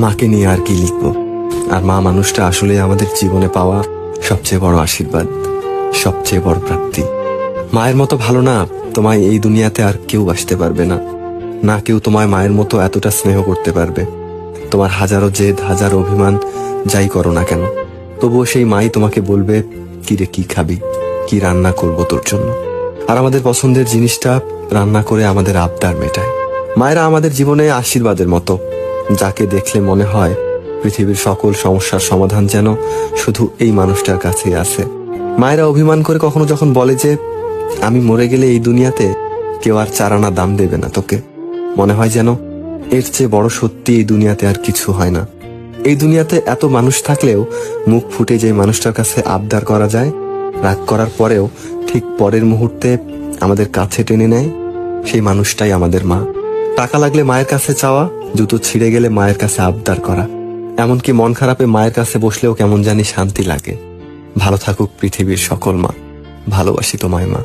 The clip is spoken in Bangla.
মাকে নিয়ে আর কি লিখবো। আর মা মানুষটা আসলে আমাদের জীবনে পাওয়া সবচেয়ে বড় আশীর্বাদ, সবচেয়ে বড় প্রাপ্তি। মায়ের মতো ভালো না তোমায় এই দুনিয়াতে আর কেউ আসতে পারবে না। না কেউ তোমায় মায়ের মতো এতটা স্নেহ করতে পারবে। তোমার হাজারো জেদ, হাজারো অভিমান যাই করো না কেন, তবুও সেই মাই তোমাকে বলবে, কি রে কি খাবি, কি রান্না করব তোর জন্য। আর আমাদের পছন্দের জিনিসটা রান্না করে আমাদের আবদার মেটায়। মায়েরা আমাদের জীবনে আশীর্বাদের মতো, যাকে দেখলে মনে হয় পৃথিবীর সকল সমস্যার সমাধান যেন শুধু এই মানুষটার কাছেই আছে। মায়েরা অভিমান করে কখনো যখন বলে যে আমি মরে গেলে এই দুনিয়াতে কেউ আর 4 আনা দাম দেবে না তোকে, মনে হয় যেন এর চেয়ে বড় সত্যি এই দুনিয়াতে আর কিছু হয় না। এই দুনিয়াতে এত মানুষ থাকলেও মুখ ফুটে যে মানুষটার কাছে আবদার করা যায়, রাগ করার পরেও ঠিক পরের মুহূর্তে আমাদের কাছে টেনে নেয়, সেই মানুষটাই আমাদের মা। টাকা লাগলে মায়ের কাছে চাওয়া, জুতো ছিঁড়ে গেলে মায়ের কাছে আবদার করা, এমনকি মন খারাপে মায়ের কাছে বসলেও কেমন জানি শান্তি লাগে। ভালো থাকুক পৃথিবীর সকল মা, ভালোবাসি তোমায় মা।